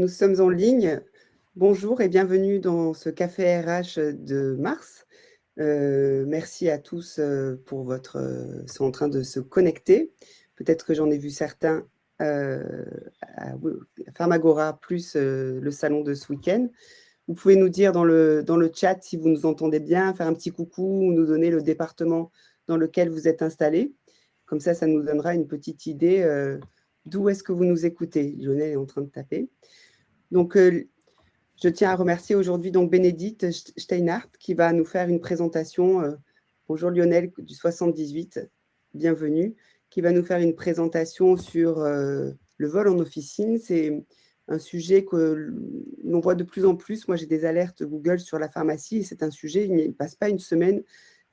Nous sommes en ligne. Bonjour et bienvenue dans ce café RH de mars. Merci à tous pour votre sont en train de se connecter. Peut-être que j'en ai vu certains à Pharmagora plus le salon de ce week-end. Vous pouvez nous dire dans le chat si vous nous entendez bien, faire un petit coucou ou nous donner le département dans lequel vous êtes installé. Comme ça nous donnera une petite idée d'où est-ce que vous nous écoutez. Lionel est en train de taper. Donc, je tiens à remercier aujourd'hui donc Bénédicte Steinhardt qui va nous faire une présentation. Bonjour Lionel du 78, bienvenue, qui va nous faire une présentation sur le vol en officine. C'est un sujet que l'on voit de plus en plus. Moi, j'ai des alertes Google sur la pharmacie et c'est un sujet, il ne passe pas une semaine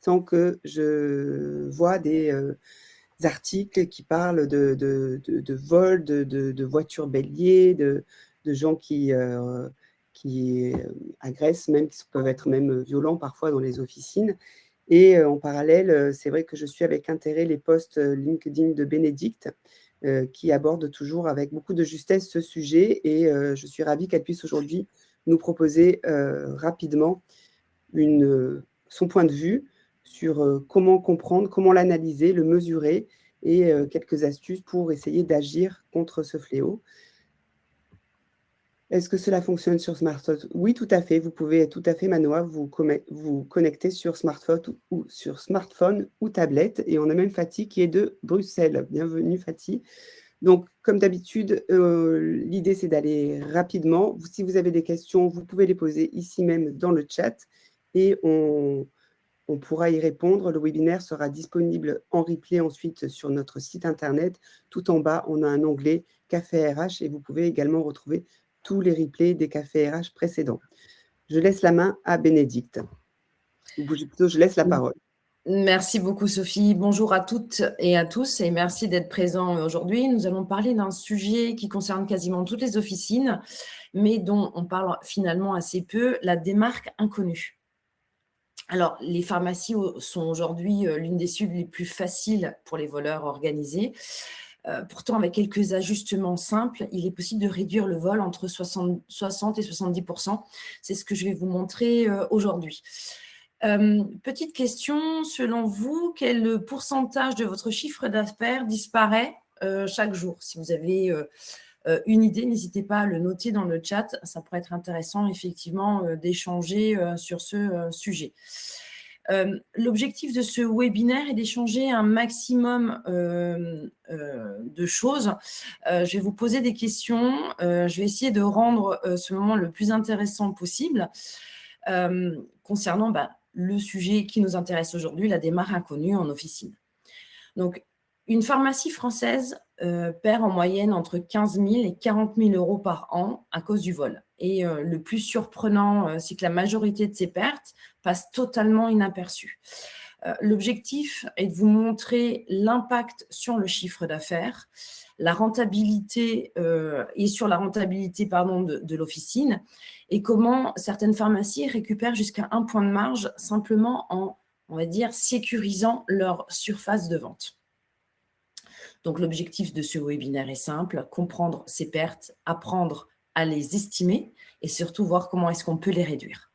sans que je vois des articles qui parlent de vols, de voitures béliers, de gens qui agressent, même qui peuvent être même violents parfois dans les officines. Et en parallèle, c'est vrai que je suis avec intérêt les posts LinkedIn de Bénédicte, qui aborde toujours avec beaucoup de justesse ce sujet. Et je suis ravie qu'elle puisse aujourd'hui nous proposer rapidement son point de vue sur comment comprendre, comment l'analyser, le mesurer et quelques astuces pour essayer d'agir contre ce fléau. Est-ce que cela fonctionne sur smartphone? Oui, tout à fait. Vous pouvez tout à fait, Manoa, vous connecter sur smartphone ou tablette. Et on a même Fatih qui est de Bruxelles. Bienvenue, Fatih. Donc, comme d'habitude, l'idée, c'est d'aller rapidement. Si vous avez des questions, vous pouvez les poser ici même dans le chat et on pourra y répondre. Le webinaire sera disponible en replay ensuite sur notre site internet. Tout en bas, on a un onglet Café RH et vous pouvez également retrouver tous les replays des cafés RH précédents. Je laisse la main à Bénédicte. Ou plutôt, je laisse la parole. Merci beaucoup, Sophie. Bonjour à toutes et à tous et merci d'être présents aujourd'hui. Nous allons parler d'un sujet qui concerne quasiment toutes les officines, mais dont on parle finalement assez peu, la démarque inconnue. Alors, les pharmacies sont aujourd'hui l'une des cibles les plus faciles pour les voleurs organisés. Pourtant, avec quelques ajustements simples, il est possible de réduire le vol entre 60 et 70%. C'est ce que je vais vous montrer aujourd'hui. Petite question, selon vous, quel pourcentage de votre chiffre d'affaires disparaît chaque jour? Si vous avez une idée, n'hésitez pas à le noter dans le chat. Ça pourrait être intéressant, effectivement, d'échanger sur ce sujet. L'objectif de ce webinaire est d'échanger un maximum de choses. Je vais vous poser des questions. Je vais essayer de rendre ce moment le plus intéressant possible concernant le sujet qui nous intéresse aujourd'hui, la démarque inconnue en officine. Donc, une pharmacie française perd en moyenne entre 15 000 et 40 000 euros par an à cause du vol. Et le plus surprenant, c'est que la majorité de ces pertes passent totalement inaperçues. L'objectif est de vous montrer l'impact sur le chiffre d'affaires, la rentabilité et sur la rentabilité de l'officine et comment certaines pharmacies récupèrent jusqu'à 1 point de marge simplement en, on va dire, sécurisant leur surface de vente. Donc, l'objectif de ce webinaire est simple, comprendre ces pertes, apprendre à les estimer et surtout voir comment est-ce qu'on peut les réduire.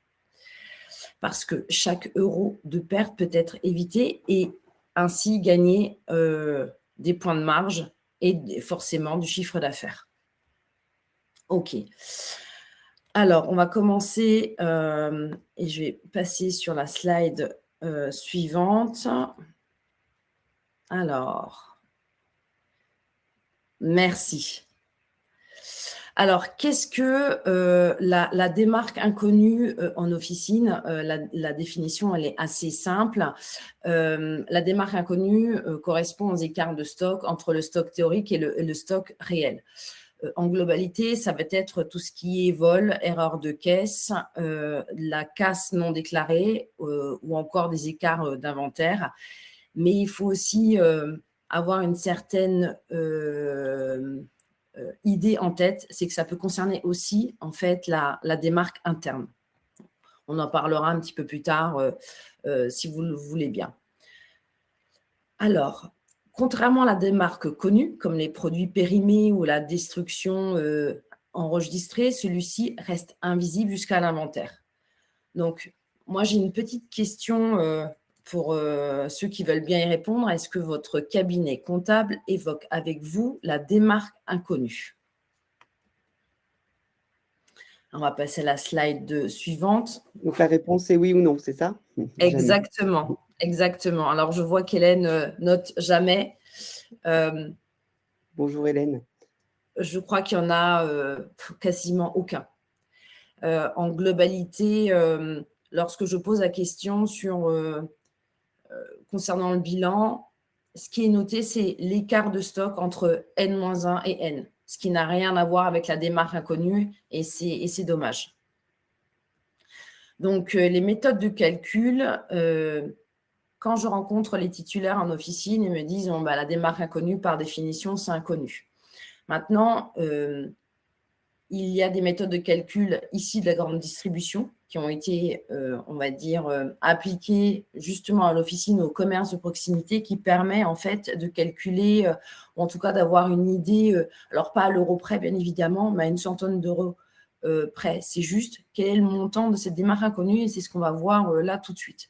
Parce que chaque euro de perte peut être évité et ainsi gagner des points de marge et forcément du chiffre d'affaires. OK. Alors, on va commencer et je vais passer sur la slide suivante. Alors, merci. Alors, qu'est-ce que la démarque inconnue en officine? La définition, elle est assez simple. La démarque inconnue correspond aux écarts de stock entre le stock théorique et le stock réel. En globalité, ça va être tout ce qui est vol, erreur de caisse, la casse non déclarée ou encore des écarts d'inventaire. Mais il faut aussi avoir une certaine idée en tête, c'est que ça peut concerner aussi en fait la démarque interne. On en parlera un petit peu plus tard si vous le voulez bien. Alors, contrairement à la démarque connue, comme les produits périmés ou la destruction enregistré, celui-ci reste invisible jusqu'à l'inventaire. Donc, moi, j'ai une petite question pour ceux qui veulent bien y répondre. Est-ce que votre cabinet comptable évoque avec vous la démarque inconnue? On va passer à la slide suivante. Donc la réponse est oui ou non, c'est ça? Jamais. Exactement, exactement. Alors, je vois qu'Hélène note jamais. Bonjour Hélène. Je crois qu'il y en a quasiment aucun. En globalité, lorsque je pose la question concernant le bilan, ce qui est noté, c'est l'écart de stock entre N-1 et N, ce qui n'a rien à voir avec la démarque inconnue, et c'est dommage. Donc, les méthodes de calcul, quand je rencontre les titulaires en officine, ils me disent la démarque inconnue, par définition, c'est inconnu. Maintenant, il y a des méthodes de calcul ici de la grande distribution qui ont été, on va dire, appliquées justement à l'officine, au commerce de proximité, qui permet en fait de calculer, ou en tout cas d'avoir une idée, alors pas à l'euro près bien évidemment, mais à une centaine d'euros près. C'est juste quel est le montant de cette démarque inconnue, et c'est ce qu'on va voir là tout de suite.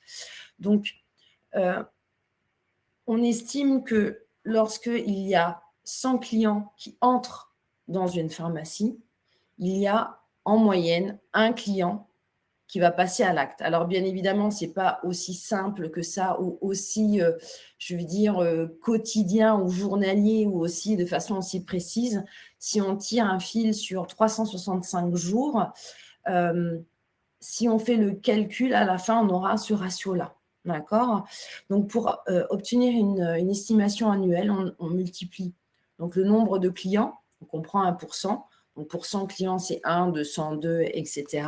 Donc, on estime que lorsqu'il y a 100 clients qui entrent dans une pharmacie, il y a en moyenne un client qui va passer à l'acte. Alors, bien évidemment, ce n'est pas aussi simple que ça, ou aussi, je veux dire, quotidien ou journalier, ou aussi de façon aussi précise. Si on tire un fil sur 365 jours, si on fait le calcul, à la fin, on aura ce ratio-là. D'accord? Donc, pour obtenir une estimation annuelle, on multiplie donc le nombre de clients, donc on prend 1%. Donc, pour 100 clients, c'est 1, 200, 2, etc.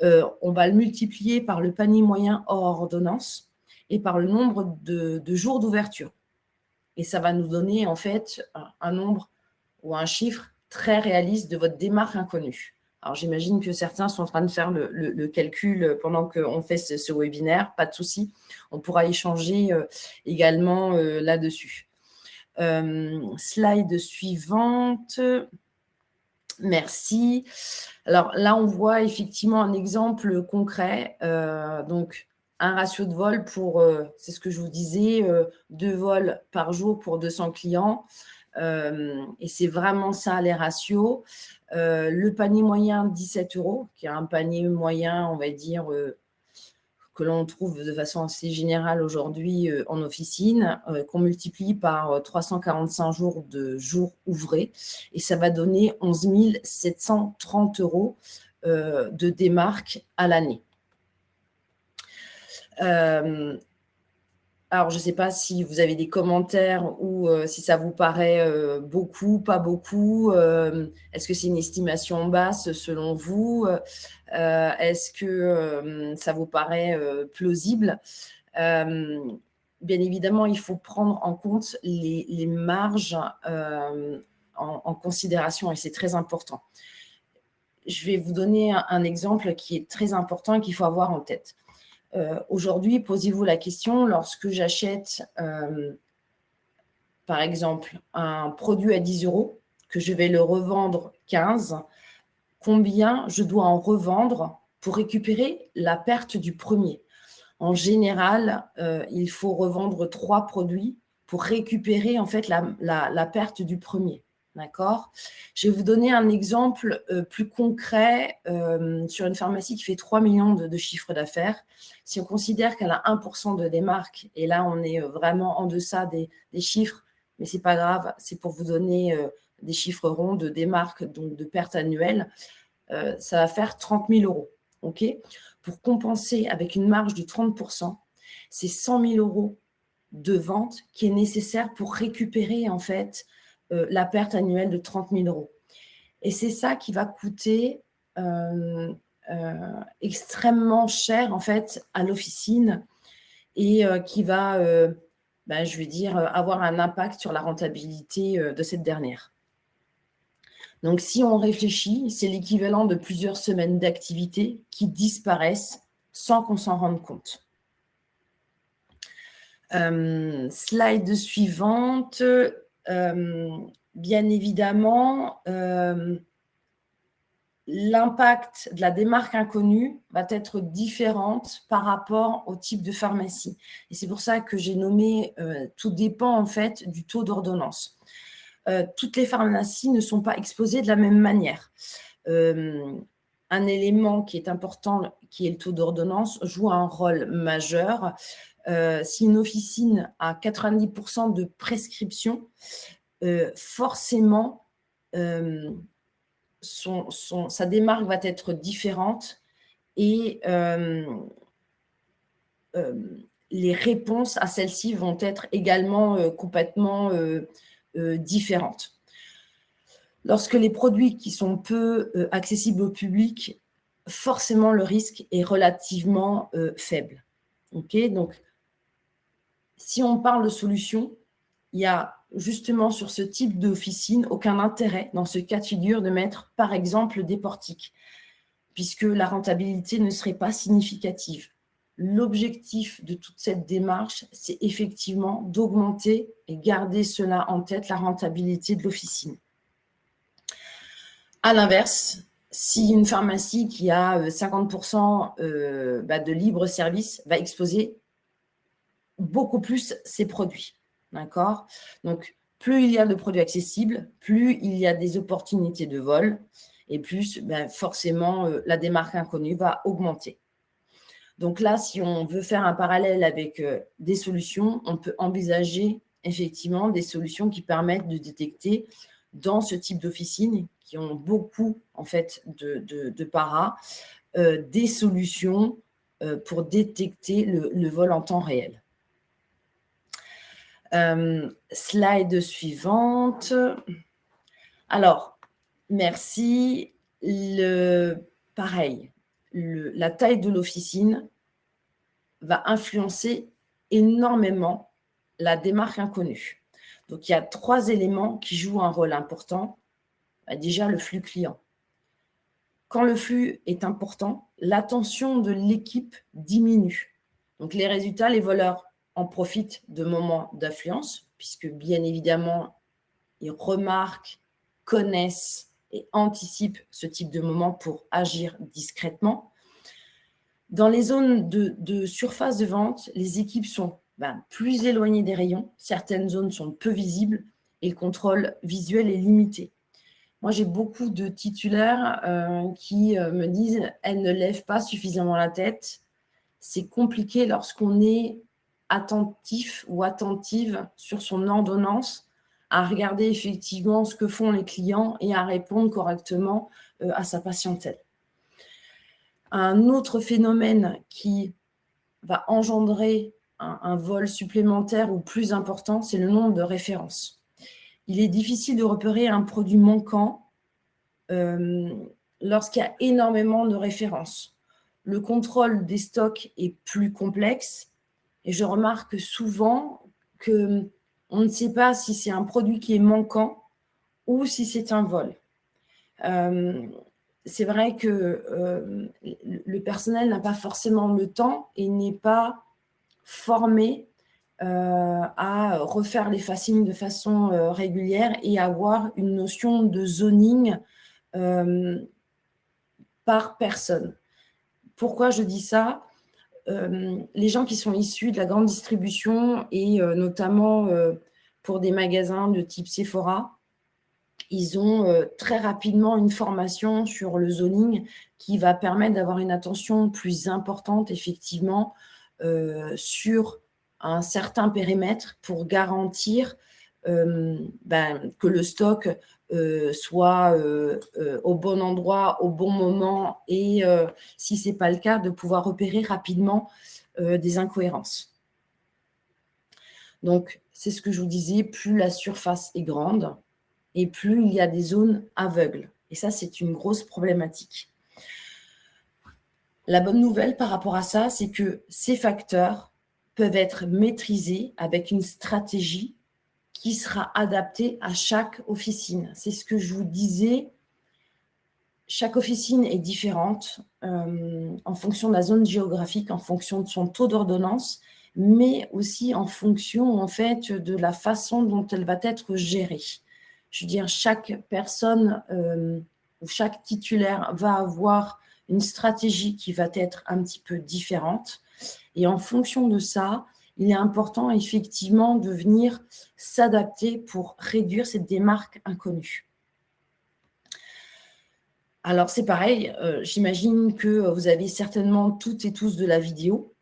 On va le multiplier par le panier moyen hors ordonnance et par le nombre de jours d'ouverture. Et ça va nous donner, en fait, un nombre ou un chiffre très réaliste de votre démarque inconnue. Alors, j'imagine que certains sont en train de faire le calcul pendant qu'on fait ce webinaire. Pas de souci. On pourra échanger également là-dessus. Slide suivante. Merci. Alors là, on voit effectivement un exemple concret. Donc, un ratio de vol pour, c'est ce que je vous disais, 2 vols par jour pour 200 clients. Et c'est vraiment ça, les ratios. Le panier moyen, 17 €, qui est un panier moyen, on va dire, que l'on trouve de façon assez générale aujourd'hui en officine, qu'on multiplie par 345 jours de jours ouvrés, et ça va donner 11 730 € de démarque à l'année. Alors, je ne sais pas si vous avez des commentaires ou si ça vous paraît beaucoup, pas beaucoup. Est-ce que c'est une estimation basse selon vous? Est-ce que ça vous paraît plausible? Bien évidemment, il faut prendre en compte les marges en considération, et c'est très important. Je vais vous donner un exemple qui est très important et qu'il faut avoir en tête. Aujourd'hui, posez-vous la question, lorsque j'achète, par exemple, un produit à 10 €, que je vais le revendre 15, combien je dois en revendre pour récupérer la perte du premier? En général, il faut revendre 3 produits pour récupérer en fait la perte du premier. D'accord? Je vais vous donner un exemple plus concret sur une pharmacie qui fait 3 millions de chiffre d'affaires. Si on considère qu'elle a 1% de démarque, et là on est vraiment en deçà des chiffres, mais ce n'est pas grave, c'est pour vous donner des chiffres ronds de démarque, donc de perte annuelle, ça va faire 30 000 €. OK? Pour compenser avec une marge de 30%, c'est 100 000 € de vente qui est nécessaire pour récupérer en fait la perte annuelle de 30 000 €. Et c'est ça qui va coûter extrêmement cher en fait à l'officine, et qui va, je vais dire, avoir un impact sur la rentabilité de cette dernière. Donc, si on réfléchit, c'est l'équivalent de plusieurs semaines d'activité qui disparaissent sans qu'on s'en rende compte. Slide suivante. Bien évidemment, l'impact de la démarque inconnue va être différente par rapport au type de pharmacie. Et c'est pour ça que j'ai nommé tout dépend en fait du taux d'ordonnance. Toutes les pharmacies ne sont pas exposées de la même manière. Un élément qui est important, qui est le taux d'ordonnance, joue un rôle majeur. Si une officine a 90% de prescription, forcément, sa démarque va être différente et les réponses à celle-ci vont être également complètement différentes. Lorsque les produits qui sont peu accessibles au public, forcément le risque est relativement faible. Okay, donc, si on parle de solutions, il y a justement sur ce type d'officine aucun intérêt dans ce cas de figure de mettre par exemple des portiques, puisque la rentabilité ne serait pas significative. L'objectif de toute cette démarche, c'est effectivement d'augmenter et garder cela en tête, la rentabilité de l'officine. À l'inverse, si une pharmacie qui a 50% de libre service va exposer beaucoup plus ses produits. D'accord ? Donc, plus il y a de produits accessibles, plus il y a des opportunités de vol et plus, forcément, la démarque inconnue va augmenter. Donc là, si on veut faire un parallèle avec des solutions, on peut envisager effectivement des solutions qui permettent de détecter dans ce type d'officine, qui ont beaucoup en fait de paras, des solutions pour détecter le vol en temps réel. Slide suivante. Alors, merci. Pareil, la taille de l'officine va influencer énormément la démarque inconnue. Donc, il y a 3 éléments qui jouent un rôle important. Déjà, le flux client. Quand le flux est important, l'attention de l'équipe diminue. Donc, les résultats, les voleurs en profitent de moments d'affluence, puisque bien évidemment, ils remarquent, connaissent et anticipent ce type de moment pour agir discrètement. Dans les zones de surface de vente, les équipes sont plus éloignées des rayons, certaines zones sont peu visibles et le contrôle visuel est limité. Moi, j'ai beaucoup de titulaires qui me disent « elle ne lève pas suffisamment la tête ». C'est compliqué lorsqu'on est attentif ou attentive sur son ordonnance à regarder effectivement ce que font les clients et à répondre correctement à sa patientèle. Un autre phénomène qui va engendrer un vol supplémentaire ou plus important, c'est le nombre de références. Il est difficile de repérer un produit manquant lorsqu'il y a énormément de références. Le contrôle des stocks est plus complexe et je remarque souvent qu'on ne sait pas si c'est un produit qui est manquant ou si c'est un vol. C'est vrai que le personnel n'a pas forcément le temps et n'est pas formé à refaire les facings de façon régulière et avoir une notion de zoning par personne. Pourquoi je dis ça ? Les gens qui sont issus de la grande distribution et notamment pour des magasins de type Sephora, ils ont très rapidement une formation sur le zoning qui va permettre d'avoir une attention plus importante effectivement sur un certain périmètre pour garantir que le stock soit au bon endroit, au bon moment et si ce n'est pas le cas, de pouvoir repérer rapidement des incohérences. Donc, c'est ce que je vous disais, plus la surface est grande et plus il y a des zones aveugles. Et ça, c'est une grosse problématique. La bonne nouvelle par rapport à ça, c'est que ces facteurs peuvent être maîtrisés avec une stratégie qui sera adaptée à chaque officine. C'est ce que je vous disais. Chaque officine est différente en fonction de la zone géographique, en fonction de son taux d'ordonnance, mais aussi en fonction en fait de la façon dont elle va être gérée. Je veux dire, chaque personne où chaque titulaire va avoir une stratégie qui va être un petit peu différente. Et en fonction de ça, il est important effectivement de venir s'adapter pour réduire cette démarque inconnue. Alors, c'est pareil, j'imagine que vous avez certainement toutes et tous de la vidéo,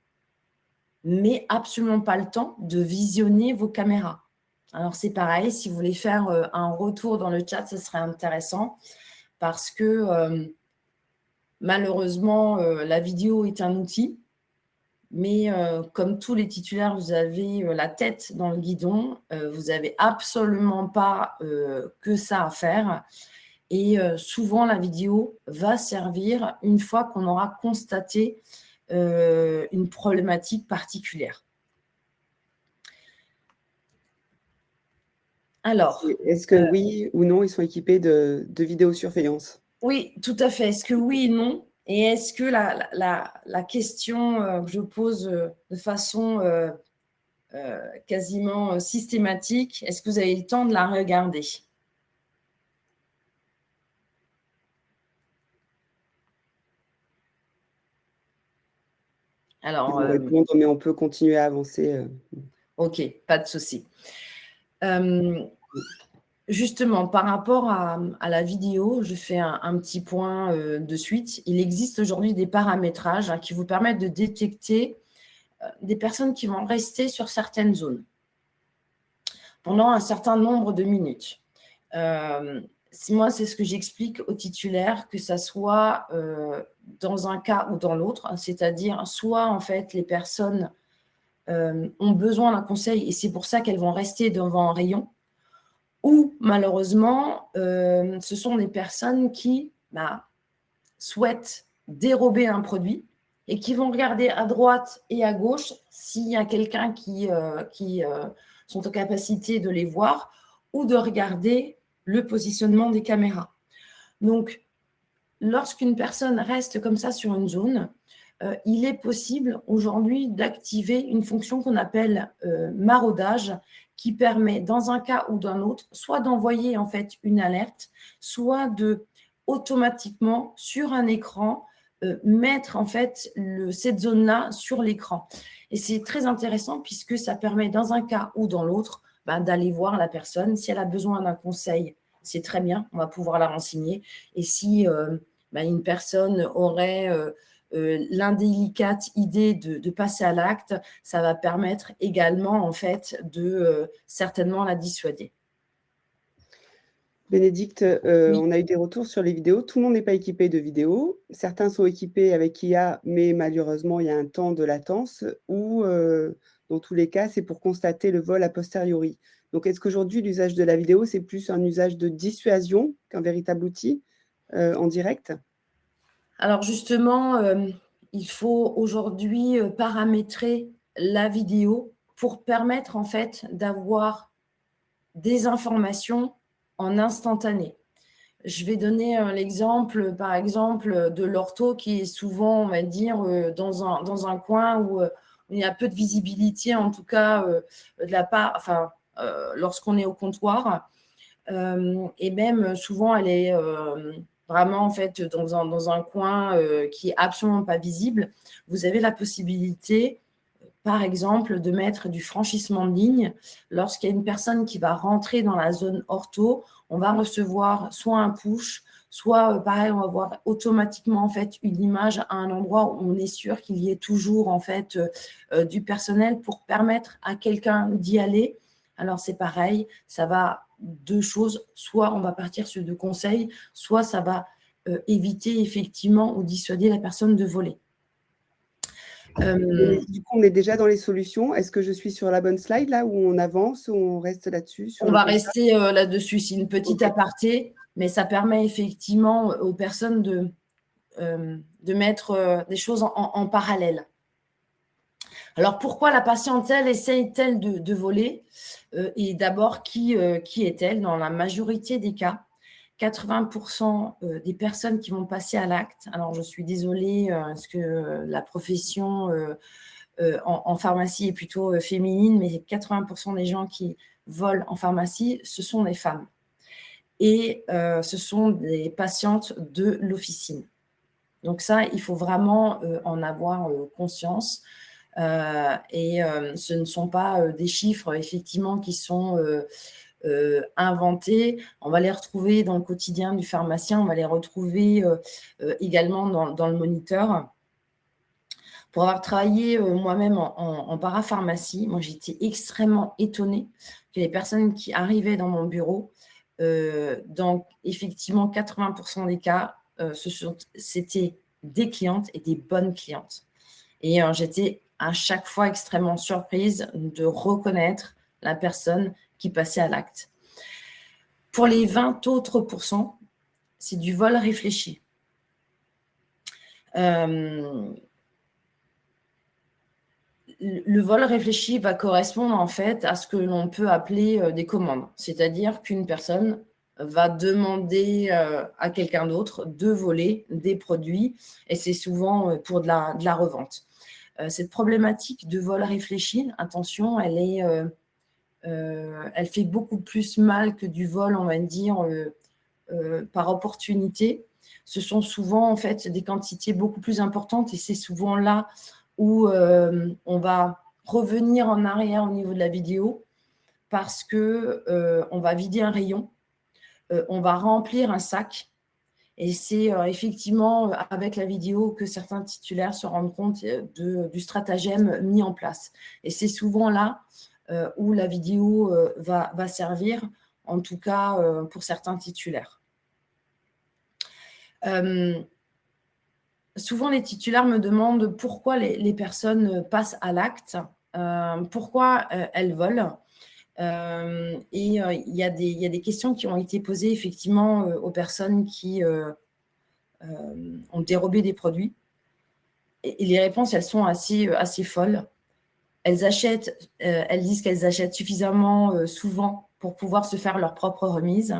mais absolument pas le temps de visionner vos caméras. Alors, c'est pareil, si vous voulez faire un retour dans le chat, ce serait intéressant parce que malheureusement, la vidéo est un outil, mais comme tous les titulaires, vous avez la tête dans le guidon, vous n'avez absolument pas que ça à faire. Et souvent, la vidéo va servir une fois qu'on aura constaté une problématique particulière. Alors, est-ce que oui ou non, ils sont équipés de vidéosurveillance? Oui, tout à fait. Est-ce que oui et non? Et est-ce que la question que je pose de façon quasiment systématique, est-ce que vous avez le temps de la regarder? Alors, répondre, mais on peut continuer à avancer. Ok, pas de souci. Justement, par rapport à la vidéo, je fais un petit point de suite. Il existe aujourd'hui des paramétrages qui vous permettent de détecter des personnes qui vont rester sur certaines zones pendant un certain nombre de minutes. Moi, c'est ce que j'explique aux titulaires, que ça soit dans un cas ou dans l'autre, c'est-à-dire soit en fait les personnes ont besoin d'un conseil et c'est pour ça qu'elles vont rester devant un rayon, ou malheureusement, ce sont des personnes qui souhaitent dérober un produit et qui vont regarder à droite et à gauche s'il y a quelqu'un qui sont en capacité de les voir ou de regarder le positionnement des caméras. Donc, lorsqu'une personne reste comme ça sur une zone, il est possible aujourd'hui d'activer une fonction qu'on appelle maraudage, qui permet, dans un cas ou dans l'autre, soit d'envoyer en fait une alerte, soit de automatiquement sur un écran mettre en fait cette zone-là sur l'écran. Et c'est très intéressant puisque ça permet, dans un cas ou dans l'autre, d'aller voir la personne. Si elle a besoin d'un conseil, c'est très bien, on va pouvoir la renseigner. Et si une personne aurait l'indélicate idée de passer à l'acte, ça va permettre également en fait de certainement la dissuader. Bénédicte, Oui. on a eu des retours sur les vidéos. Tout le monde n'est pas équipé de vidéos. Certains sont équipés avec IA, mais malheureusement, il y a un temps de latence ou, dans tous les cas, c'est pour constater le vol a posteriori. Donc, est-ce qu'aujourd'hui, l'usage de la vidéo, c'est plus un usage de dissuasion qu'un véritable outil en direct? Alors justement, il faut aujourd'hui paramétrer la vidéo pour permettre en fait d'avoir des informations en instantané. Je vais donner l'exemple, par exemple, de l'ortho qui est souvent, on va dire, dans un coin où il y a peu de visibilité, en tout cas, de la part, enfin, lorsqu'on est au comptoir. Et même souvent, elle est vraiment en fait dans un coin qui est absolument pas visible. Vous avez la possibilité, par exemple, de mettre du franchissement de ligne. Lorsqu'il y a une personne qui va rentrer dans la zone ortho, on va recevoir soit un push, soit pareil, on va voir automatiquement en fait une image à un endroit où on est sûr qu'il y ait toujours en fait du personnel pour permettre à quelqu'un d'y aller. Alors c'est pareil, ça va deux choses, soit on va partir sur du conseil, soit ça va éviter effectivement ou dissuader la personne de voler. Du coup, on est déjà dans les solutions. Est-ce que je suis sur la bonne slide là où on avance ou on reste là-dessus sur On le va constat? rester là-dessus. C'est une petite aparté, mais ça permet effectivement aux personnes de mettre des choses en parallèle. Alors, pourquoi la patiente, elle, essaye-t-elle de voler et d'abord, qui est-elle? Dans la majorité des cas, 80% des personnes qui vont passer à l'acte, alors je suis désolée, parce que la profession en pharmacie est plutôt féminine, mais 80% des gens qui volent en pharmacie, ce sont des femmes. et ce sont des patientes de l'officine. Donc ça, il faut vraiment en avoir conscience. Ce ne sont pas des chiffres, effectivement, qui sont inventés. On va les retrouver dans le quotidien du pharmacien, on va les retrouver également dans le moniteur. Pour avoir travaillé moi-même en parapharmacie, moi j'étais extrêmement étonnée que les personnes qui arrivaient dans mon bureau, dans effectivement 80% des cas, c'était des clientes et des bonnes clientes. Et j'étais à chaque fois extrêmement surprise de reconnaître la personne qui passait à l'acte. Pour les 20 autres pourcents, c'est du vol réfléchi. Le vol réfléchi va correspondre en fait à ce que l'on peut appeler des commandes. C'est-à-dire qu'une personne va demander à quelqu'un d'autre de voler des produits et c'est souvent pour de la revente. Cette problématique de vol réfléchi, attention, elle fait beaucoup plus mal que du vol, on va dire, par opportunité. Ce sont souvent en fait des quantités beaucoup plus importantes et c'est souvent là où on va revenir en arrière au niveau de la vidéo parce qu'on va vider un rayon, on va remplir un sac et c'est effectivement avec la vidéo que certains titulaires se rendent compte du stratagème mis en place. Et c'est souvent là où la vidéo va servir, en tout cas pour certains titulaires. Souvent, les titulaires me demandent pourquoi les personnes passent à l'acte, pourquoi elles volent. Il y a des questions qui ont été posées effectivement aux personnes qui ont dérobé des produits. Et les réponses, elles sont assez folles. Elles disent qu'elles achètent suffisamment souvent pour pouvoir se faire leur propre remise.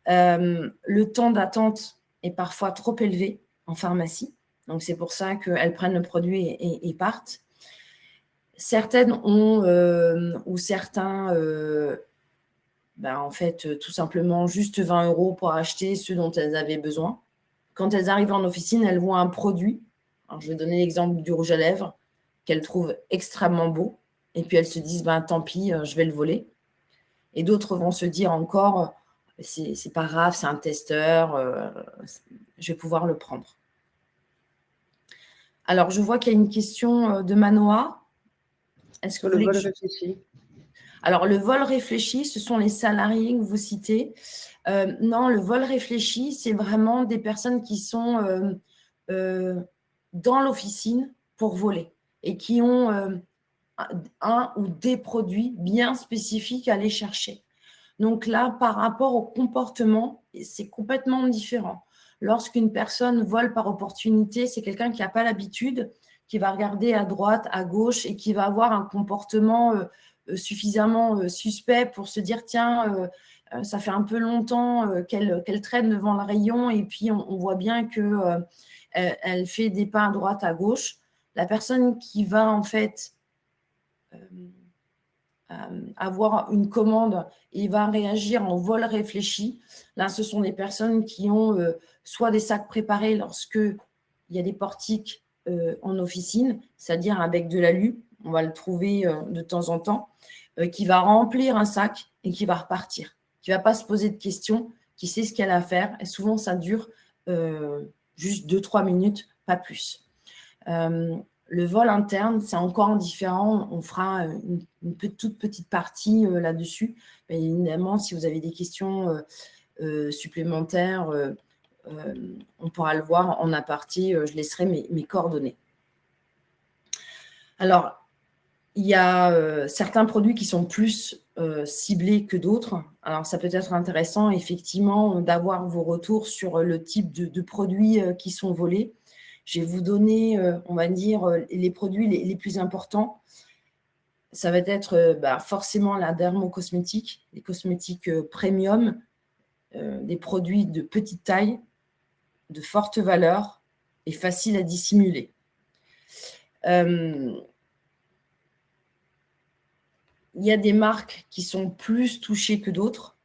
Le temps d'attente est parfois trop élevé en pharmacie. Donc, c'est pour ça qu'elles prennent le produit et partent. Certaines ont, ou certains, en fait, tout simplement juste 20 € pour acheter ce dont elles avaient besoin. Quand elles arrivent en officine, elles voient un produit. Alors, je vais donner l'exemple du rouge à lèvres qu'elles trouvent extrêmement beau. Et puis, elles se disent, tant pis, je vais le voler. Et d'autres vont se dire encore, c'est pas grave, c'est un testeur, je vais pouvoir le prendre. Alors, je vois qu'il y a une question de Manoa. Est-ce que Sur le vol réfléchi. Alors, le vol réfléchi, ce sont les salariés que vous citez. Non, le vol réfléchi, c'est vraiment des personnes qui sont dans l'officine pour voler et qui ont un ou des produits bien spécifiques à aller chercher. Donc là, par rapport au comportement, c'est complètement différent. Lorsqu'une personne vole par opportunité, c'est quelqu'un qui n'a pas l'habitude, qui va regarder à droite, à gauche et qui va avoir un comportement suffisamment suspect pour se dire tiens, ça fait un peu longtemps qu'elle traîne devant le rayon et puis on voit bien qu'elle fait des pas à droite, à gauche. La personne qui va en fait avoir une commande et va réagir en vol réfléchi. Là, ce sont des personnes qui ont soit des sacs préparés lorsque il y a des portiques en officine, c'est-à-dire avec de l'alu, on va le trouver de temps en temps, qui va remplir un sac et qui va repartir, qui ne va pas se poser de questions, qui sait ce qu'elle a à faire. Et souvent, ça dure juste 2-3 minutes, pas plus. Le vol interne, c'est encore différent. On fera une toute petite partie là-dessus. Mais évidemment, si vous avez des questions supplémentaires, on pourra le voir en aparté. Je laisserai mes coordonnées. Alors, il y a certains produits qui sont plus ciblés que d'autres. Alors, ça peut être intéressant, effectivement, d'avoir vos retours sur le type de produits qui sont volés. Je vais vous donner, on va dire, les produits les plus importants. Ça va être forcément la dermocosmétique, les cosmétiques premium, des produits de petite taille, de forte valeur et faciles à dissimuler. Il y a des marques qui sont plus touchées que d'autres.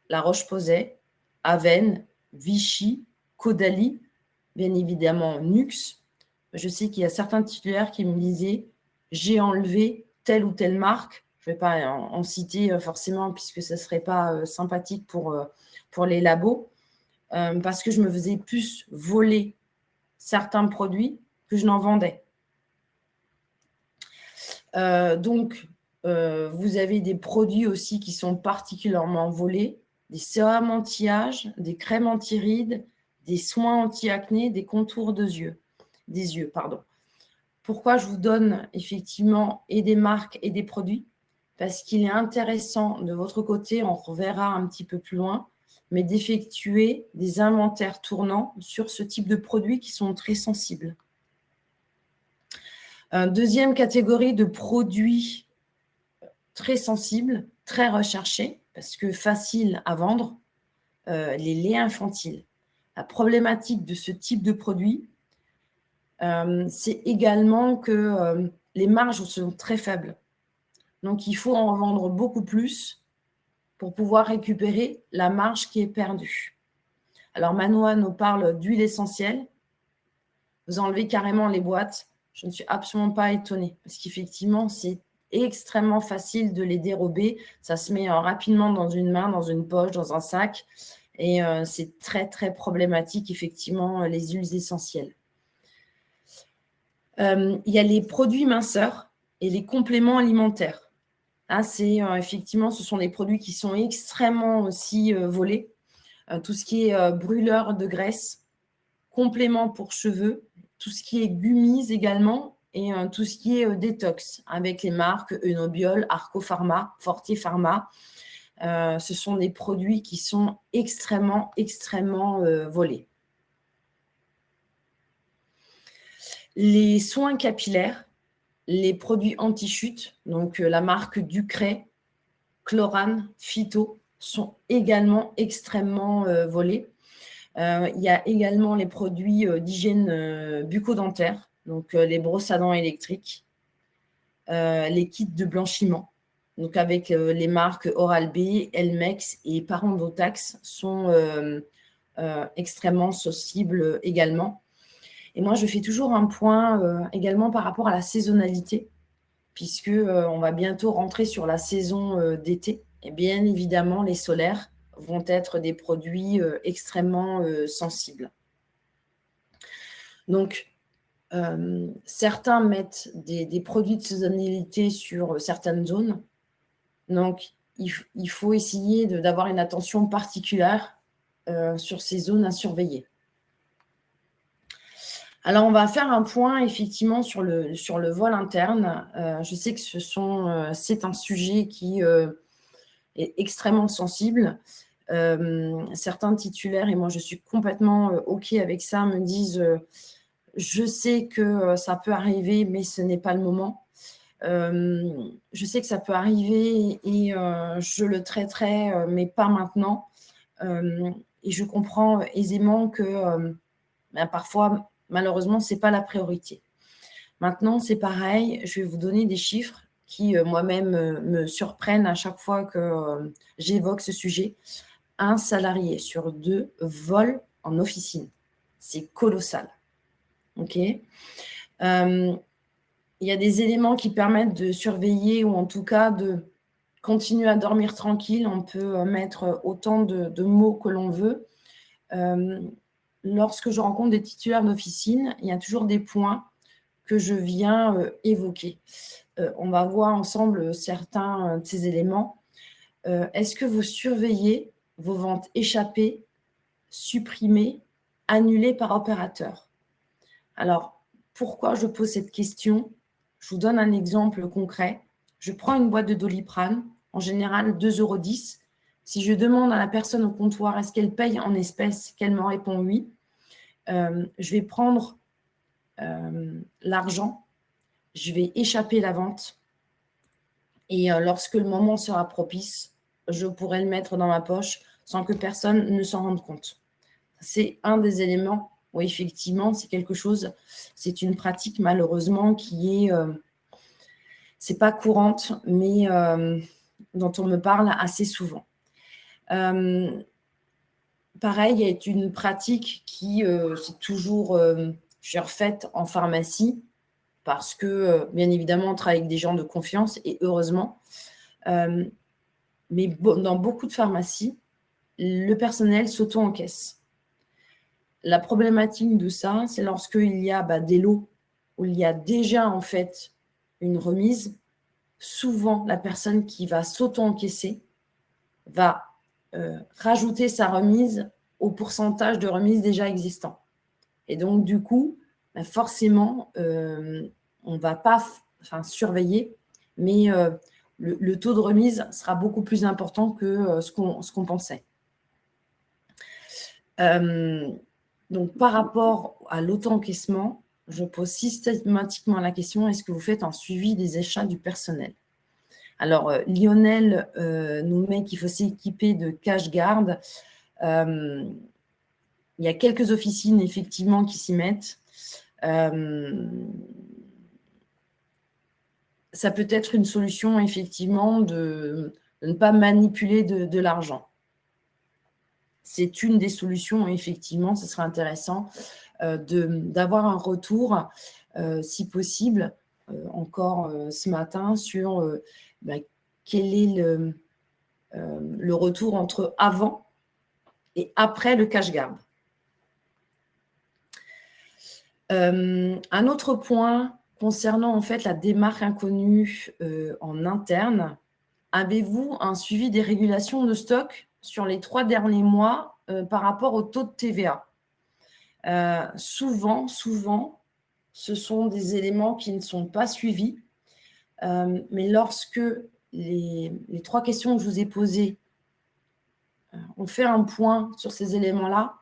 La Roche-Posay, Aven, Vichy, Caudalie, bien évidemment Nux. Je sais qu'il y a certains titulaires qui me disaient « j'ai enlevé telle ou telle marque ». Je ne vais pas en citer forcément puisque ce ne serait pas sympathique pour les labos, parce que je me faisais plus voler certains produits que je n'en vendais. Donc, vous avez des produits aussi qui sont particulièrement volés, des sérums anti-âge, des crèmes anti-rides, des soins anti-acné, des contours des yeux. Pourquoi je vous donne effectivement et des marques et des produits? Parce qu'il est intéressant de votre côté, on reverra un petit peu plus loin, mais d'effectuer des inventaires tournants sur ce type de produits qui sont très sensibles. Deuxième catégorie de produits très sensibles, très recherchés, parce que faciles à vendre, les laits infantiles. La problématique de ce type de produit, c'est également que les marges sont très faibles. Donc, il faut en vendre beaucoup plus pour pouvoir récupérer la marge qui est perdue. Alors, Manoa nous parle d'huile essentielle. Vous enlevez carrément les boîtes. Je ne suis absolument pas étonnée parce qu'effectivement, c'est extrêmement facile de les dérober. Ça se met rapidement dans une main, dans une poche, dans un sac. Et c'est très, très problématique, effectivement, les huiles essentielles. Il y a les produits minceurs et les compléments alimentaires. Là, effectivement, ce sont des produits qui sont extrêmement aussi volés. Tout ce qui est brûleur de graisse, complément pour cheveux, tout ce qui est gummies également et tout ce qui est détox avec les marques Enobiol, Arco Pharma, Forte Pharma. Ce sont des produits qui sont extrêmement, extrêmement volés. Les soins capillaires, les produits anti-chute, donc la marque Ducray, Chlorane, Phyto, sont également extrêmement volés. Il y a également les produits d'hygiène bucco-dentaire, donc les brosses à dents électriques, les kits de blanchiment, donc avec les marques Oral-B, Elmex et Parodontax sont extrêmement sensibles également. Et moi, je fais toujours un point également par rapport à la saisonnalité, puisque on va bientôt rentrer sur la saison d'été. Et bien évidemment, les solaires vont être des produits extrêmement sensibles. Donc, certains mettent des produits de saisonnalité sur certaines zones. Donc, il faut essayer d'avoir une attention particulière sur ces zones à surveiller. Alors, on va faire un point effectivement sur le vol interne. Je sais que c'est un sujet qui est extrêmement sensible. Certains titulaires, et moi je suis complètement OK avec ça, me disent je sais que ça peut arriver, mais ce n'est pas le moment. Je sais que ça peut arriver et je le traiterai, mais pas maintenant. Et je comprends aisément que parfois, malheureusement, ce n'est pas la priorité. Maintenant, c'est pareil, je vais vous donner des chiffres qui moi-même me surprennent à chaque fois que j'évoque ce sujet. 1 salarié sur 2 vole en officine. C'est colossal. OK. Il y a des éléments qui permettent de surveiller ou en tout cas de continuer à dormir tranquille. On peut mettre autant de mots que l'on veut. Lorsque je rencontre des titulaires d'officine, il y a toujours des points que je viens évoquer. On va voir ensemble certains de ces éléments. Est-ce que vous surveillez vos ventes échappées, supprimées, annulées par opérateur? Alors, pourquoi je pose cette question? Je vous donne un exemple concret. Je prends une boîte de Doliprane, en général 2,10 €. Si je demande à la personne au comptoir, est-ce qu'elle paye en espèces, qu'elle me répond oui, je vais prendre l'argent, je vais échapper la vente et lorsque le moment sera propice, je pourrai le mettre dans ma poche sans que personne ne s'en rende compte. C'est un des éléments où effectivement, c'est quelque chose, c'est une pratique malheureusement qui est, c'est pas courante, mais dont on me parle assez souvent. Pareil, il y a une pratique qui c'est toujours faite en pharmacie parce que, bien évidemment, on travaille avec des gens de confiance et heureusement. Mais dans beaucoup de pharmacies, le personnel s'auto-encaisse. La problématique de ça, c'est lorsqu'il y a des lots où il y a déjà en fait une remise. Souvent, la personne qui va s'auto-encaisser va rajouter sa remise au pourcentage de remise déjà existant. Et donc, du coup, forcément, on ne va pas surveiller, mais le taux de remise sera beaucoup plus important que ce qu'on pensait. Donc, par rapport à l'auto-encaissement, je pose systématiquement la question, est-ce que vous faites un suivi des achats du personnel? Alors, Lionel nous met qu'il faut s'équiper de cache-garde. Il y a quelques officines, effectivement, qui s'y mettent. Ça peut être une solution, effectivement, de ne pas manipuler de l'argent. C'est une des solutions, effectivement, ce serait intéressant d'avoir un retour, si possible, encore ce matin, sur quel est le retour entre avant et après le cache-garde. Un autre point concernant en fait la démarque inconnue en interne, avez-vous un suivi des régulations de stock sur les 3 derniers mois par rapport au taux de TVA? Souvent, ce sont des éléments qui ne sont pas suivis, mais lorsque les 3 questions que je vous ai posées, on fait un point sur ces éléments-là,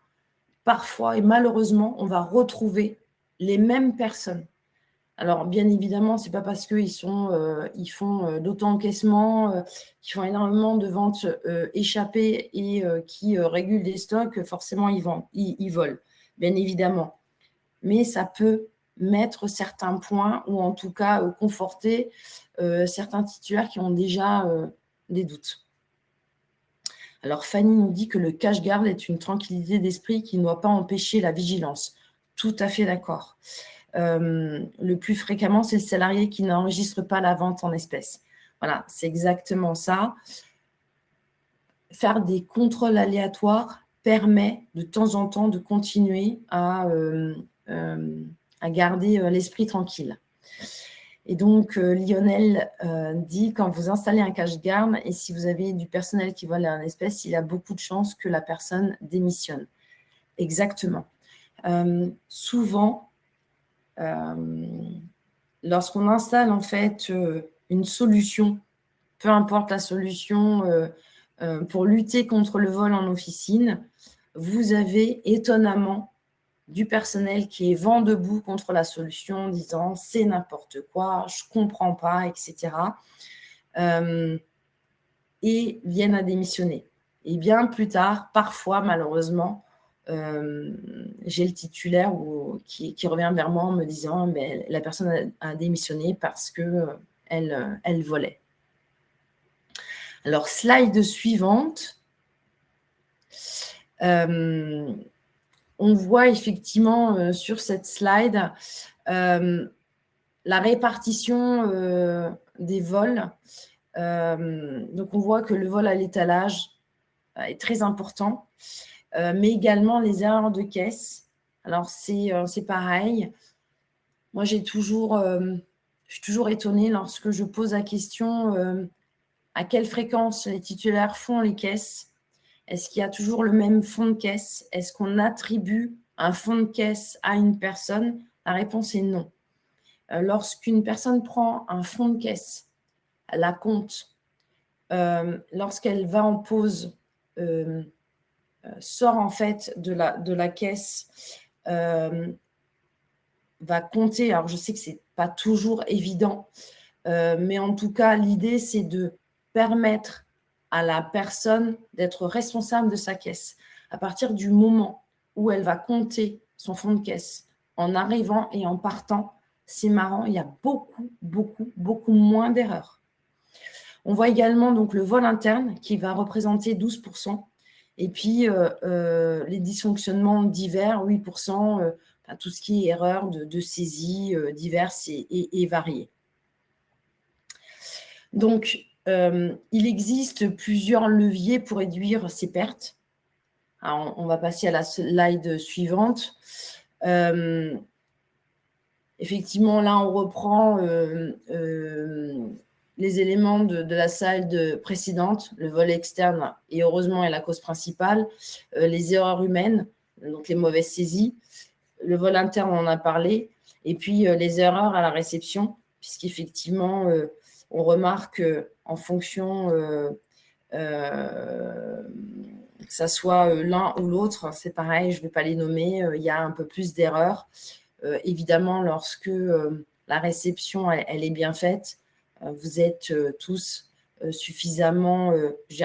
parfois et malheureusement, on va retrouver les mêmes personnes. Alors, bien évidemment, ce n'est pas parce qu'ils font l'auto-encaissement, qu'ils font énormément de ventes échappées et qui régulent des stocks, forcément, ils volent, bien évidemment. Mais ça peut mettre certains points ou en tout cas conforter certains titulaires qui ont déjà des doutes. Alors, Fanny nous dit que le cache-garde est une tranquillité d'esprit qui ne doit pas empêcher la vigilance. Tout à fait d'accord. Le plus fréquemment, c'est le salarié qui n'enregistre pas la vente en espèces. Voilà, c'est exactement ça. Faire des contrôles aléatoires permet de temps en temps de continuer à garder l'esprit tranquille. Et donc, Lionel dit, quand vous installez un cache-garde et si vous avez du personnel qui vole en espèces, il y a beaucoup de chances que la personne démissionne. Exactement. Souvent, lorsqu'on installe en fait une solution, peu importe la solution pour lutter contre le vol en officine, vous avez étonnamment du personnel qui est vent debout contre la solution, disant c'est n'importe quoi, je ne comprends pas, etc. Et viennent à démissionner. Et bien plus tard, parfois malheureusement, j'ai le titulaire qui revient vers moi en me disant mais la personne a démissionné parce qu'elle volait. Alors, slide suivante. On voit effectivement sur cette slide la répartition des vols. Donc, on voit que le vol à l'étalage est très important, mais également les erreurs de caisse. Alors, c'est pareil. Moi, je suis toujours étonnée lorsque je pose la question à quelle fréquence les titulaires font les caisses. Est-ce qu'il y a toujours le même fond de caisse? Est-ce qu'on attribue un fond de caisse à une personne? La réponse est non. Lorsqu'une personne prend un fond de caisse, la compte, lorsqu'elle va en pause, sort en fait de la caisse, va compter. Alors, je sais que ce n'est pas toujours évident, mais en tout cas, l'idée, c'est de permettre à la personne d'être responsable de sa caisse. À partir du moment où elle va compter son fonds de caisse en arrivant et en partant, c'est marrant, il y a beaucoup moins d'erreurs. On voit également donc le vol interne qui va représenter 12%. Et puis, les dysfonctionnements divers, 8%, tout ce qui est erreurs de saisie diverses et variées. Donc, il existe plusieurs leviers pour réduire ces pertes. Alors, on va passer à la slide suivante. Effectivement, là, on reprend les éléments de la slide précédente. Le vol externe, et heureusement, est la cause principale. Les erreurs humaines, donc les mauvaises saisies. Le vol interne, on en a parlé. Et puis, les erreurs à la réception, puisqu'effectivement, on remarque en fonction que ça soit l'un ou l'autre, c'est pareil, je ne vais pas les nommer, il y a un peu plus d'erreurs. Évidemment, lorsque la réception elle est bien faite, vous êtes tous suffisamment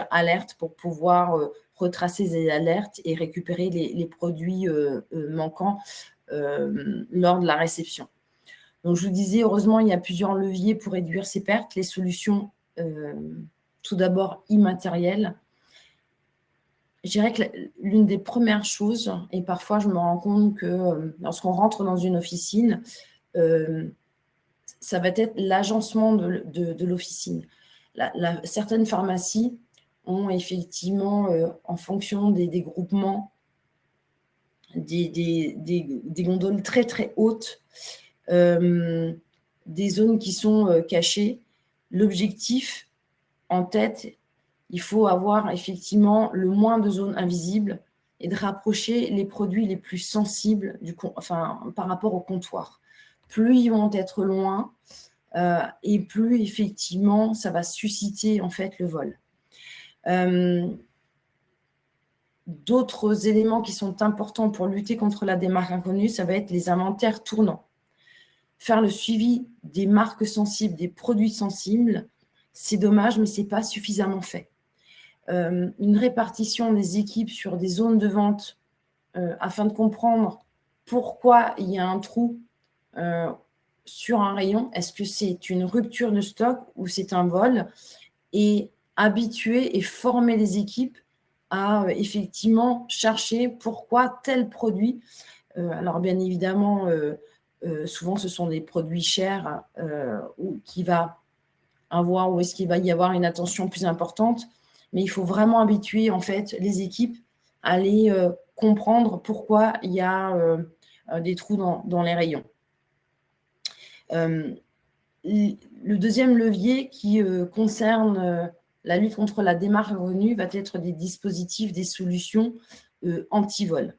alertes pour pouvoir retracer ces alertes et récupérer les produits manquants lors de la réception. Donc, je vous disais, heureusement, il y a plusieurs leviers pour réduire ces pertes. Les solutions, tout d'abord, immatérielles. Je dirais que l'une des premières choses, et parfois je me rends compte que lorsqu'on rentre dans une officine, ça va être l'agencement de l'officine. Certaines pharmacies ont effectivement, en fonction des groupements, des gondoles très très hautes, des zones qui sont cachées. L'objectif en tête, il faut avoir effectivement le moins de zones invisibles et de rapprocher les produits les plus sensibles par rapport au comptoir. Plus ils vont être loin et plus effectivement ça va susciter en fait le vol. D'autres éléments qui sont importants pour lutter contre la démarque inconnue, ça va être les inventaires tournants. Faire le suivi des marques sensibles, des produits sensibles, c'est dommage, mais ce n'est pas suffisamment fait. Une répartition des équipes sur des zones de vente afin de comprendre pourquoi il y a un trou sur un rayon. Est-ce que c'est une rupture de stock ou c'est un vol? Et habituer et former les équipes à effectivement chercher pourquoi tel produit. Alors bien évidemment, souvent ce sont des produits chers où est-ce qu'il va y avoir une attention plus importante. Mais il faut vraiment habituer en fait les équipes à aller comprendre pourquoi il y a des trous dans les rayons. Le deuxième levier qui concerne la lutte contre la démarque inconnue va être des dispositifs, des solutions anti-vol.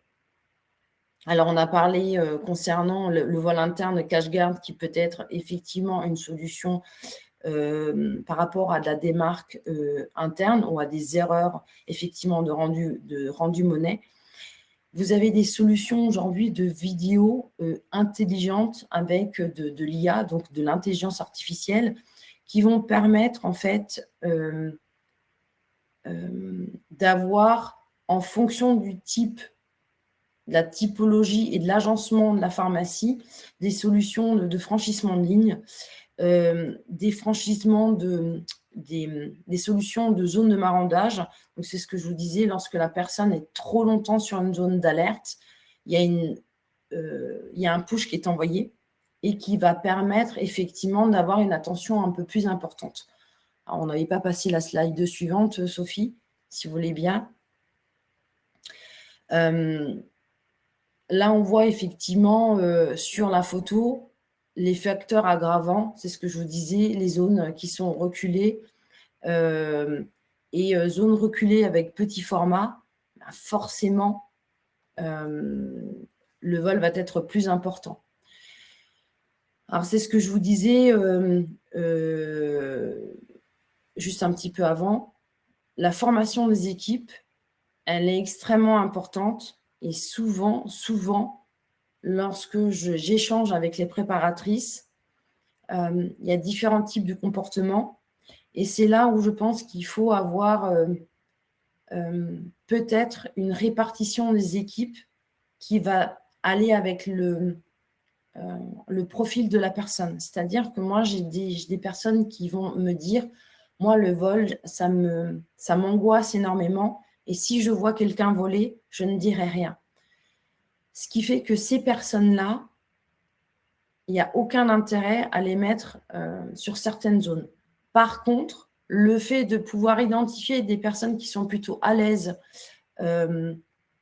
Alors, on a parlé concernant le vol interne cache-garde qui peut être effectivement une solution par rapport à de la démarque interne ou à des erreurs effectivement de rendu monnaie. Vous avez des solutions aujourd'hui de vidéo intelligentes avec de l'IA, donc de l'intelligence artificielle, qui vont permettre en fait d'avoir, en fonction du type, de la typologie et de l'agencement de la pharmacie, des solutions de franchissement de ligne, des franchissements des solutions de zone de marandage. Donc, c'est ce que je vous disais, lorsque la personne est trop longtemps sur une zone d'alerte, il y a un push qui est envoyé et qui va permettre effectivement d'avoir une attention un peu plus importante. Alors, on n'avait pas passé la slide suivante, Sophie, si vous voulez bien. Là, on voit effectivement sur la photo les facteurs aggravants, c'est ce que je vous disais, les zones qui sont reculées et zones reculées avec petit format, forcément, le vol va être plus important. Alors, c'est ce que je vous disais juste un petit peu avant. La formation des équipes, elle est extrêmement importante et souvent, lorsque j'échange avec les préparatrices, il y a différents types de comportements et c'est là où je pense qu'il faut avoir peut-être une répartition des équipes qui va aller avec le profil de la personne. C'est-à-dire que moi, j'ai des personnes qui vont me dire Moi, le vol, ça m'angoisse énormément. Et si je vois quelqu'un voler, je ne dirai rien. Ce qui fait que ces personnes-là, il n'y a aucun intérêt à les mettre sur certaines zones. Par contre, le fait de pouvoir identifier des personnes qui sont plutôt à l'aise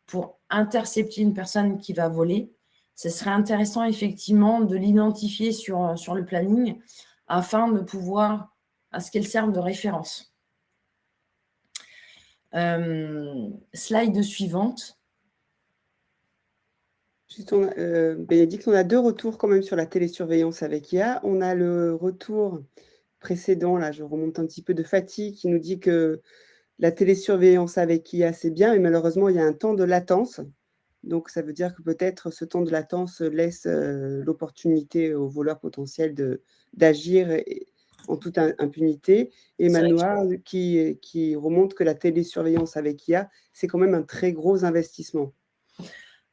pour intercepter une personne qui va voler, ce serait intéressant effectivement de l'identifier sur le planning afin de pouvoir, à ce qu'elle serve de référence. Slide suivante. Juste, Bénédicte, on a 2 retours quand même sur la télésurveillance avec IA. On a le retour précédent, là, je remonte un petit peu, de Fatih, qui nous dit que la télésurveillance avec IA, c'est bien, mais malheureusement, il y a un temps de latence. Donc, ça veut dire que peut-être ce temps de latence laisse l'opportunité aux voleurs potentiels d'agir en toute impunité. Et Manoa qui remonte que la télésurveillance avec IA, c'est quand même un très gros investissement.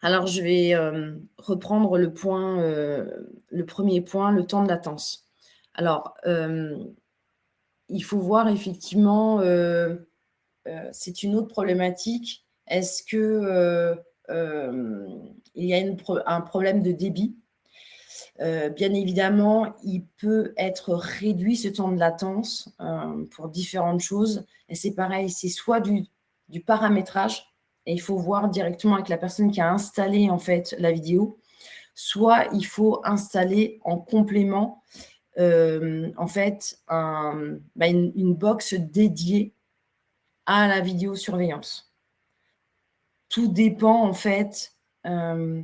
Alors, je vais reprendre le premier point, le temps de latence. Alors, il faut voir effectivement, c'est une autre problématique. Est-ce que il y a un problème de débit? Bien évidemment, il peut être réduit ce temps de latence pour différentes choses. Et c'est pareil, c'est soit du paramétrage, et il faut voir directement avec la personne qui a installé en fait la vidéo, soit il faut installer en complément en fait une box dédiée à la vidéosurveillance. Tout dépend en fait de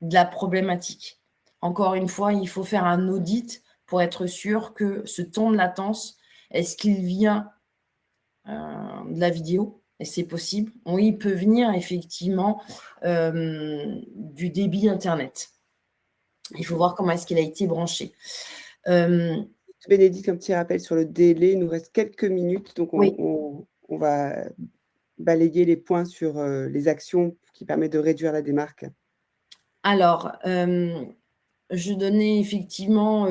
la problématique. Encore une fois, il faut faire un audit pour être sûr que ce temps de latence, est-ce qu'il vient de la vidéo? Et c'est possible. Oui, il peut venir effectivement du débit Internet. Il faut voir comment est-ce qu'il a été branché. Bénédicte, un petit rappel sur le délai. Il nous reste quelques minutes, donc Oui. on va balayer les points sur les actions qui permettent de réduire la démarque. Alors, je donnais effectivement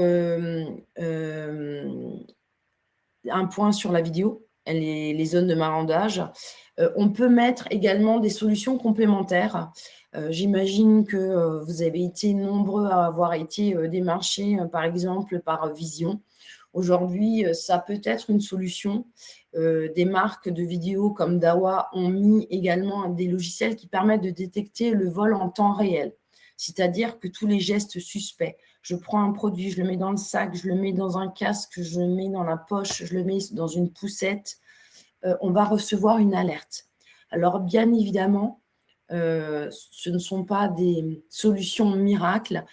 un point sur la vidéo, les zones de marandage. On peut mettre également des solutions complémentaires. J'imagine que vous avez été nombreux à avoir été démarchés, par exemple, par Vision. Aujourd'hui, ça peut être une solution. Des marques de vidéos comme Dawa ont mis également des logiciels qui permettent de détecter le vol en temps réel. C'est-à-dire que tous les gestes suspects, je prends un produit, je le mets dans le sac, je le mets dans un casque, je le mets dans la poche, je le mets dans une poussette, on va recevoir une alerte. Alors, bien évidemment, ce ne sont pas des solutions miracles.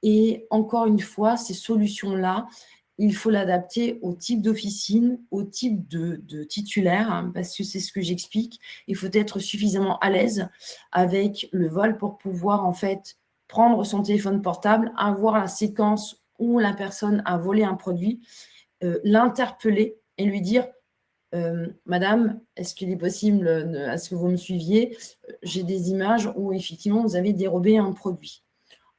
Et encore une fois, ces solutions-là, il faut l'adapter au type d'officine, au type de titulaire, hein, parce que c'est ce que j'explique. Il faut être suffisamment à l'aise avec le vol pour pouvoir en fait prendre son téléphone portable, avoir la séquence où la personne a volé un produit, l'interpeller et lui dire Madame, est-ce qu'il est possible, est-ce que vous me suiviez? J'ai des images où effectivement vous avez dérobé un produit.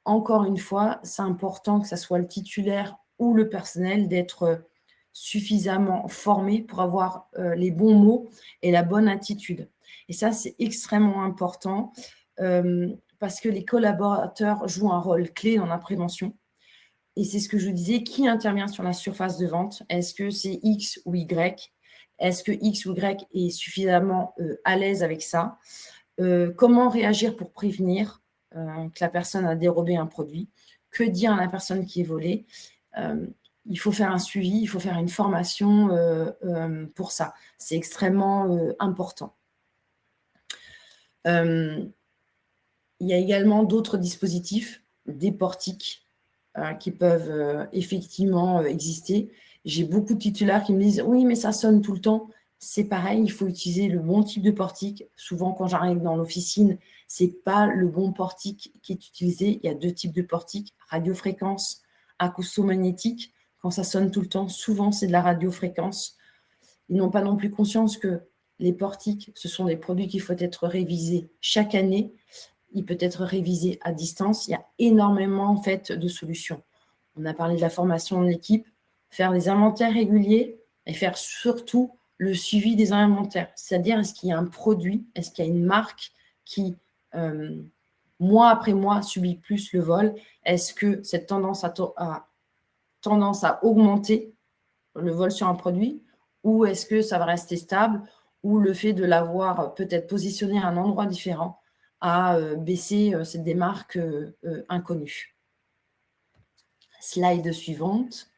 Encore une fois, c'est important que ce soit le titulaire ou le personnel d'être suffisamment formé pour avoir les bons mots et la bonne attitude. Et ça, c'est extrêmement important parce que les collaborateurs jouent un rôle clé dans la prévention. Et c'est ce que je disais, qui intervient sur la surface de vente? Est-ce que c'est X ou Y? Est-ce que X ou Y est suffisamment à l'aise avec ça? Comment réagir pour prévenir que la personne a dérobé un produit? Que dire à la personne qui est volée? Il faut faire un suivi, il faut faire une formation pour ça. C'est extrêmement important. Il y a également d'autres dispositifs, des portiques qui peuvent effectivement exister. J'ai beaucoup de titulaires qui me disent « Oui, mais ça sonne tout le temps ». C'est pareil, il faut utiliser le bon type de portique. Souvent, quand j'arrive dans l'officine, ce n'est pas le bon portique qui est utilisé. Il y a 2 types de portiques, radiofréquence, acoustomagnétique. Quand ça sonne tout le temps, souvent, c'est de la radiofréquence. Ils n'ont pas non plus conscience que les portiques, ce sont des produits qu'il faut être révisés chaque année. Il peut être révisé à distance. Il y a énormément en fait de solutions. On a parlé de la formation de l'équipe, faire des inventaires réguliers, et faire surtout le suivi des inventaires. C'est-à-dire, est-ce qu'il y a un produit, est-ce qu'il y a une marque qui, mois après mois, subit plus le vol? Est-ce que cette tendance a tendance à augmenter le vol sur un produit, ou est-ce que ça va rester stable, ou le fait de l'avoir peut-être positionné à un endroit différent a baissé cette des marques inconnues. Slide suivante.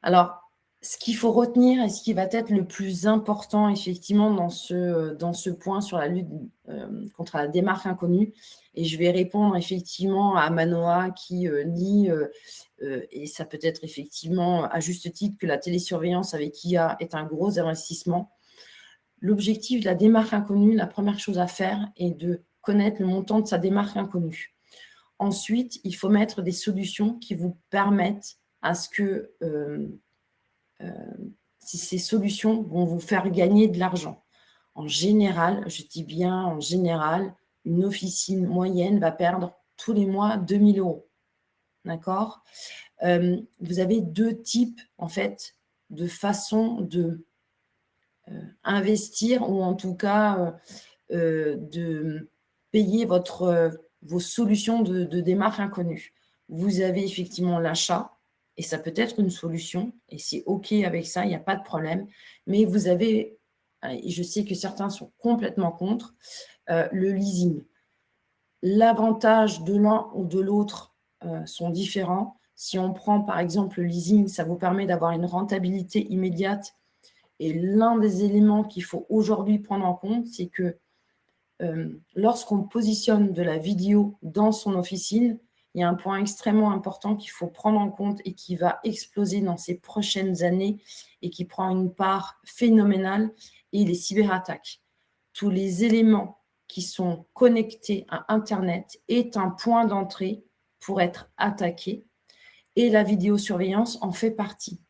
Alors, ce qu'il faut retenir et ce qui va être le plus important effectivement dans ce point sur la lutte contre la démarque inconnue, et je vais répondre effectivement à Manoa qui dit, et ça peut être effectivement à juste titre, que la télésurveillance avec IA est un gros investissement. L'objectif de la démarque inconnue, la première chose à faire est de connaître le montant de sa démarque inconnue. Ensuite, il faut mettre des solutions qui vous permettent à ce que si ces solutions vont vous faire gagner de l'argent. En général, je dis bien en général, une officine moyenne va perdre tous les mois 2 000 euros. D'accord ? Vous avez deux types, en fait, de façons de investir, ou en tout cas de payer vos solutions de démarque inconnue. Vous avez effectivement l'achat, et ça peut être une solution, et c'est OK avec ça, il n'y a pas de problème. Mais vous avez, et je sais que certains sont complètement contre, le leasing. L'avantage de l'un ou de l'autre sont différents. Si on prend par exemple le leasing, ça vous permet d'avoir une rentabilité immédiate. Et l'un des éléments qu'il faut aujourd'hui prendre en compte, c'est que lorsqu'on positionne de la vidéo dans son officine, il y a un point extrêmement important qu'il faut prendre en compte et qui va exploser dans ces prochaines années et qui prend une part phénoménale, et les cyberattaques. Tous les éléments qui sont connectés à Internet est un point d'entrée pour être attaqué, et la vidéosurveillance en fait partie.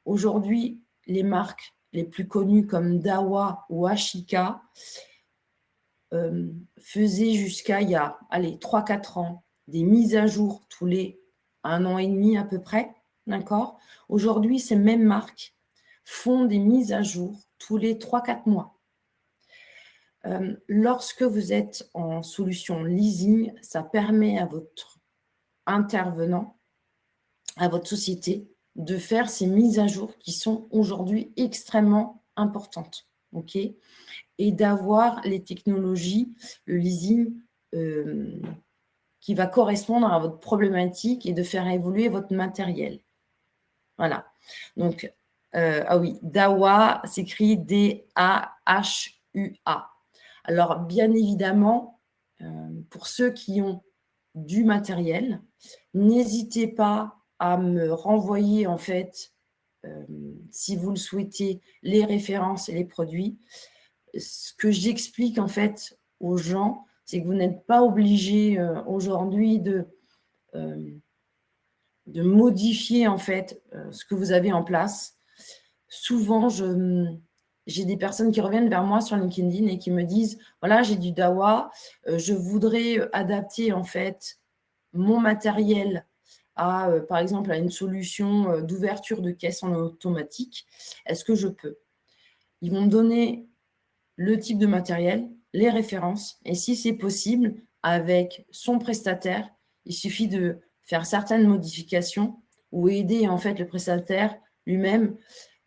Aujourd'hui, les marques les plus connues comme Dawa ou Ashika faisaient jusqu'à il y a 3-4 ans des mises à jour tous les 1 an et demi à peu près. D'accord ? Aujourd'hui, ces mêmes marques font des mises à jour tous les 3-4 mois. Lorsque vous êtes en solution leasing, ça permet à votre intervenant, à votre société, de faire ces mises à jour qui sont aujourd'hui extrêmement importantes. OK ? Et d'avoir les technologies, le leasing, qui va correspondre à votre problématique, et de faire évoluer votre matériel. Voilà. Donc, ah oui, DAWA s'écrit D-A-H-U-A. Alors, bien évidemment, pour ceux qui ont du matériel, n'hésitez pas à me renvoyer, en fait, si vous le souhaitez, les références et les produits. Ce que j'explique, en fait, aux gens, c'est que vous n'êtes pas obligé aujourd'hui de modifier, en fait, ce que vous avez en place. Souvent, j'ai des personnes qui reviennent vers moi sur LinkedIn et qui me disent, voilà, j'ai du DAWA, je voudrais adapter, en fait, mon matériel à, par exemple, à une solution d'ouverture de caisse en automatique. Est-ce que je peux ? Ils vont me donner le type de matériel, les références, et si c'est possible, avec son prestataire, il suffit de faire certaines modifications ou aider, en fait, le prestataire lui-même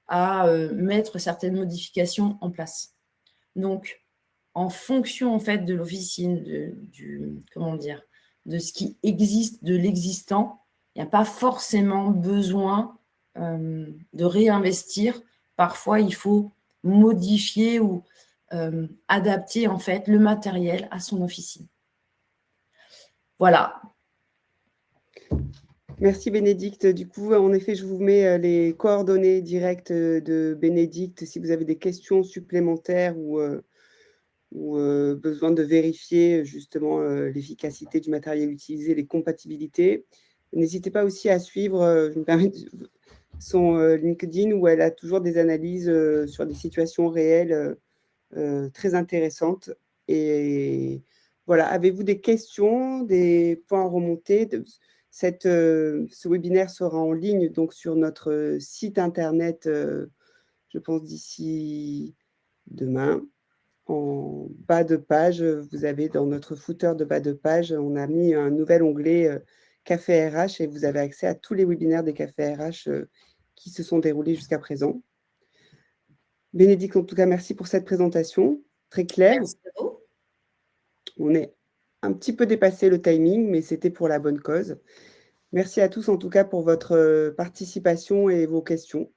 à mettre certaines modifications en place. Donc, en fonction, en fait, de l'officine, de ce qui existe, de l'existant, il n'y a pas forcément besoin de réinvestir. Parfois, il faut modifier ou adapter, en fait, le matériel à son officine. Voilà. Merci Bénédicte. Du coup, en effet, je vous mets les coordonnées directes de Bénédicte si vous avez des questions supplémentaires ou besoin de vérifier justement l'efficacité du matériel utilisé, les compatibilités. N'hésitez pas aussi à suivre, je me permets, son LinkedIn, où elle a toujours des analyses sur des situations réelles très intéressantes. Et voilà, avez-vous des questions, des points à remonter, Ce webinaire sera en ligne donc sur notre site internet, je pense d'ici demain. En bas de page, vous avez dans notre footer de bas de page, on a mis un nouvel onglet Café RH et vous avez accès à tous les webinaires des cafés RH qui se sont déroulés jusqu'à présent. Bénédicte, en tout cas, merci pour cette présentation, très claire. Merci à vous. On est un petit peu dépassé le timing, mais c'était pour la bonne cause. Merci à tous, en tout cas, pour votre participation et vos questions.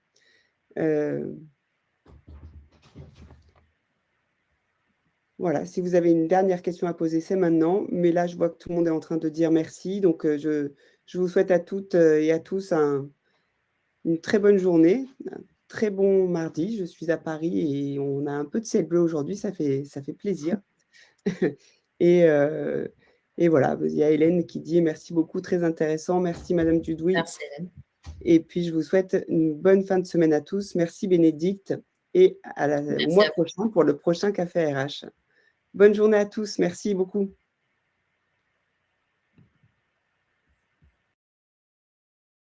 Voilà, si vous avez une dernière question à poser, c'est maintenant. Mais là, je vois que tout le monde est en train de dire merci. Donc, je vous souhaite à toutes et à tous une très bonne journée, un très bon mardi. Je suis à Paris et on a un peu de ciel bleu aujourd'hui. Ça fait plaisir. Et voilà, il y a Hélène qui dit merci beaucoup, très intéressant. Merci, Madame Dudouis. Merci, Hélène. Et puis, je vous souhaite une bonne fin de semaine à tous. Merci, Bénédicte. Et au mois prochain pour le prochain Café RH. Bonne journée à tous. Merci beaucoup.